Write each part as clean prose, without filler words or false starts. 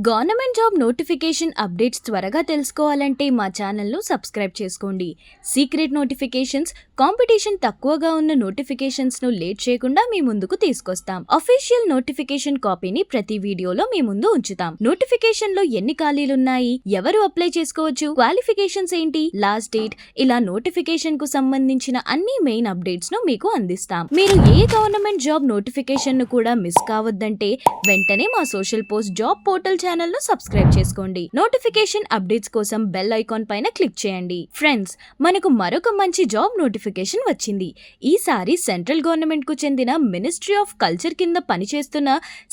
Government job notification updates త్వరగా తెలుసుకోవాలంటే మా ఛానల్ను సబ్స్క్రైబ్ చేసుకోండి. సీక్రెట్ నోటిఫికేషన్స్, కాంపిటీషన్ తక్కువగా ఉన్న నోటిఫికేషన్స్ను లేట్ చేయకుండా మీ ముందుకు తీసుకొస్తాం. అఫీషియల్ నోటిఫికేషన్ కాపీని ప్రతి వీడియోలో మీ ముందు ఉంచుతాం. నోటిఫికేషన్లో ఎన్ని ఖాళీలున్నాయి, ఎవరు అప్లై చేసుకోవచ్చు, క్వాలిఫికేషన్స్ ఏంటి, లాస్ట్ డేట్, ఇలా నోటిఫికేషన్ కు సంబంధించిన అన్ని మెయిన్ అప్డేట్స్ ను మీకు అందిస్తాం. మీరు ఏ గవర్నమెంట్ జాబ్ నోటిఫికేషన్ ను కూడా మిస్ కావద్దంటే వెంటనే మా social post job portal channel ను సబ్స్క్రైబ్ చేసుకోండి. నోటిఫికేషన్ అప్డేట్స్ కోసం బెల్ ఐకాన్ పైన క్లిక్ చేయండి. ఫ్రెండ్స్, మనకు మరొక మంచి జాబ్ నోటిఫికేషన్ వచ్చింది. ఈసారి సెంట్రల్ గవర్నమెంట్ కు చెందిన మినిస్ట్రీ ఆఫ్ కల్చర్ కింద పనిచేస్తున్న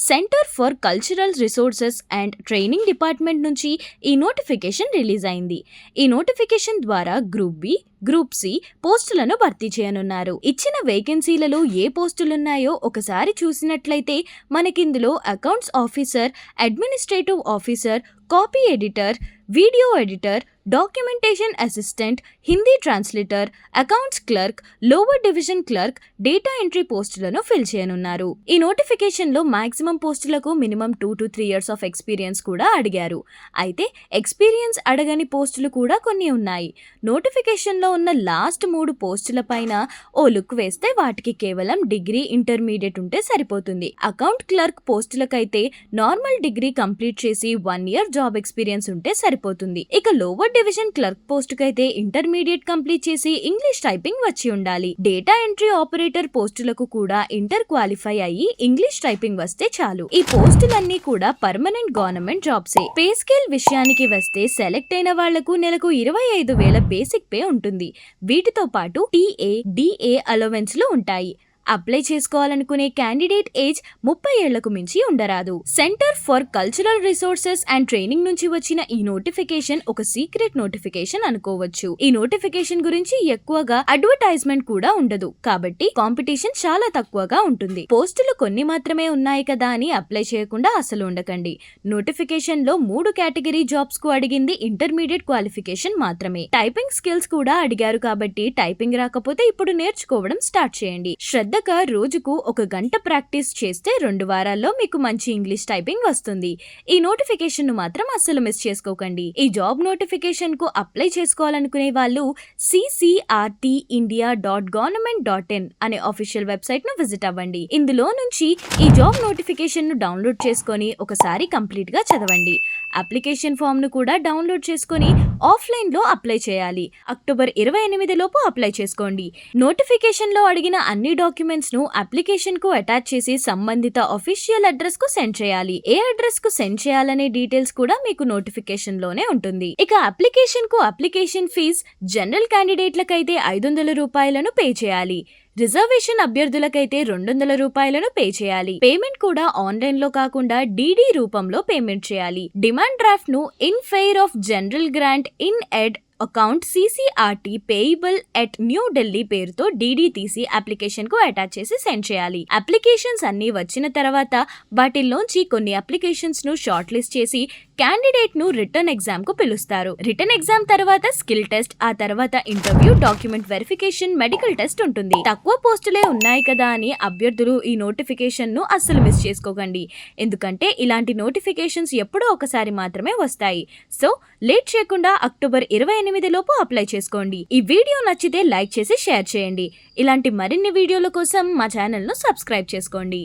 centre for cultural resources and training department నుంచి ఈ నోటిఫికేషన్ రిలీజ్ అయింది. ఈ నోటిఫికేషన్ ద్వారా గ్రూప్ బి, గ్రూప్ సి పోస్టులను భర్తీ చేయనున్నారు. ఇచ్చిన వేకెన్సీలలో ఏ పోస్టులున్నాయో ఒకసారి చూసినట్లయితే మనకిందులో accounts officer, administrative officer, copy editor, video editor, documentation assistant, Hindi translator, accounts clerk, lower division clerk, data entry పోస్టులను ఫిల్ చేయనున్నారు. ఈ నోటిఫికేషన్ లో మాక్సిమం పోస్టులకు minimum 2 to 3 years of experience కూడా అడిగారు. అయితే ఎక్స్పీరియన్స్ అడగని పోస్టులు కూడా కొన్ని ఉన్నాయి. నోటిఫికేషన్ లో ఉన్న లాస్ట్ 3 పోస్టుల పైన ఓ లుక్ వేస్తే వాటికి కేవలం డిగ్రీ, ఇంటర్మీడియట్ ఉంటే సరిపోతుంది. అకౌంట్ క్లర్క్ పోస్టులకైతే నార్మల్ డిగ్రీ కంప్లీట్ చేసి 1 year జాబ్ ఎక్స్పీరియన్స్ ఉంటే సరిపోతుంది. ఇక లోవర్ డివిజన్ క్లర్క్ పోస్ట్ కైతే ఇంటర్మీడియట్ కంప్లీట్ చేసి ఇంగ్లీష్ టైపింగ్ వచ్చి ఉండాలి. డేటా ఎంట్రీ ఆపరేటర్ పోస్టులకు కూడా ఇంటర్ క్వాలిఫై అయ్యి ఇంగ్లీష్ టైపింగ్ వస్తే చాలు. ఈ పోస్టులన్నీ కూడా పర్మనెంట్ గవర్నమెంట్ జాబ్సే. పే స్కేల్ విషయానికి వస్తే సెలెక్ట్ అయిన వాళ్లకు నెలకు 25,000 బేసిక్ పే ఉంటుంది. వీటితో పాటు టీఏ, డిఏ అలవెన్స్ లు ఉంటాయి. అప్లై చేసుకోవాలనుకునే క్యాండిడేట్ ఏజ్ 30 ఏళ్లకు మించి ఉండరాదు. Centre for cultural resources and training నుంచి వచ్చిన ఈ నోటిఫికేషన్ ఒక సీక్రెట్ నోటిఫికేషన్ అనుకోవచ్చు. ఈ నోటిఫికేషన్ గురించి ఎక్కువగా అడ్వర్టైజ్మెంట్ కూడా ఉండదు, కాబట్టి కాంపిటీషన్ చాలా తక్కువగా ఉంటుంది. పోస్టులు కొన్ని మాత్రమే ఉన్నాయి కదా అని అప్లై చేయకుండా అసలు ఉండకండి. నోటిఫికేషన్ లో 3 కేటగిరీ జాబ్స్ కు అడిగింది ఇంటర్మీడియట్ క్వాలిఫికేషన్ మాత్రమే. టైపింగ్ స్కిల్స్ కూడా అడిగారు, కాబట్టి టైపింగ్ రాకపోతే ఇప్పుడు నేర్చుకోవడం స్టార్ట్ చేయండి. శ్రద్ధగా రోజుకు 1 గంట ప్రాక్టీస్ చేస్తే 2 వారాల్లో మీకు మంచి ఇంగ్లీష్ టైపింగ్ వస్తుంది. ఈ నోటిఫికేషన్ ను మాత్రం అస్సలు మిస్ చేసుకోకండి. ఈ జాబ్ నోటిఫికేషన్ కు అప్లై చేసుకోవాలనుకునే వాళ్ళు ccrtindia.government.in అనే ఆఫీషియల్ వెబ్సైట్ ను విజిట్ అవ్వండి. ఇందులో నుంచి ఈ జాబ్ నోటిఫికేషన్ ను డౌన్లోడ్ చేసుకొని ఒకసారి కంప్లీట్ గా చదవండి. అప్లికేషన్ ఫామ్ ను కూడా డౌన్లోడ్ చేసుకొని ఆఫ్లైన్ లో అప్లై చేయాలి. అక్టోబర్ 28 లోపు అప్లై చేసుకోండి. నోటిఫికేషన్ లో అడిగిన అన్ని డాక్యుమెంట్స్ ను అప్లికేషన్ కు అటాచ్ చేసి సంబంధిత అఫీషియల్ అడ్రస్ కు సెండ్ చేయాలి. ఏ అడ్రస్ కు సెండ్ చేయాలనే డీటెయిల్స్ కూడా మీకు నోటిఫికేషన్ లోనే ఉంటుంది. ఇక అప్లికేషన్ ఫీజ్ జనరల్ క్యాండిడేట్లకైతే 500 రూపాయలను పే చేయాలి. రిజర్వేషన్ అభ్యర్థులకైతే 200 రూపాయలను పే చేయాలి. పేమెంట్ కూడా ఆన్లైన్ లో కాకుండా డీడీ రూపంలో పేమెంట్ చేయాలి. డిమాండ్ డ్రాఫ్ట్ ను in fair of general grant in ed account CCRT payable at new Delhi పేరుతో డీడీ తీసి అప్లికేషన్ కు అటాచ్ చేసి సెండ్ చేయాలి. అప్లికేషన్స్ అన్ని వచ్చిన తర్వాత వాటిల్లోంచి కొన్ని అప్లికేషన్స్ ను షార్ట్ లిస్ట్ చేసి క్యాండిడేట్ ను రిటర్న్ ఎగ్జామ్ కు పిలుస్తారు. రిటర్న్ ఎగ్జామ్ తర్వాత స్కిల్ టెస్ట్, ఆ తర్వాత interview, document verification, medical test ఉంటుంది. తక్కువ పోస్టులే ఉన్నాయి కదా అని అభ్యర్థులు ఈ నోటిఫికేషన్ ను అస్సలు మిస్ చేసుకోకండి. ఎందుకంటే ఇలాంటి నోటిఫికేషన్స్ ఎప్పుడో ఒకసారి మాత్రమే వస్తాయి. సో లేట్ చేయకుండా అక్టోబర్ 28 లోపు అప్లై చేసుకోండి. ఈ వీడియో నచ్చితే లైక్ చేసి షేర్ చేయండి. ఇలాంటి మరిన్ని వీడియోల కోసం మా ఛానల్ ను సబ్స్క్రైబ్ చేసుకోండి.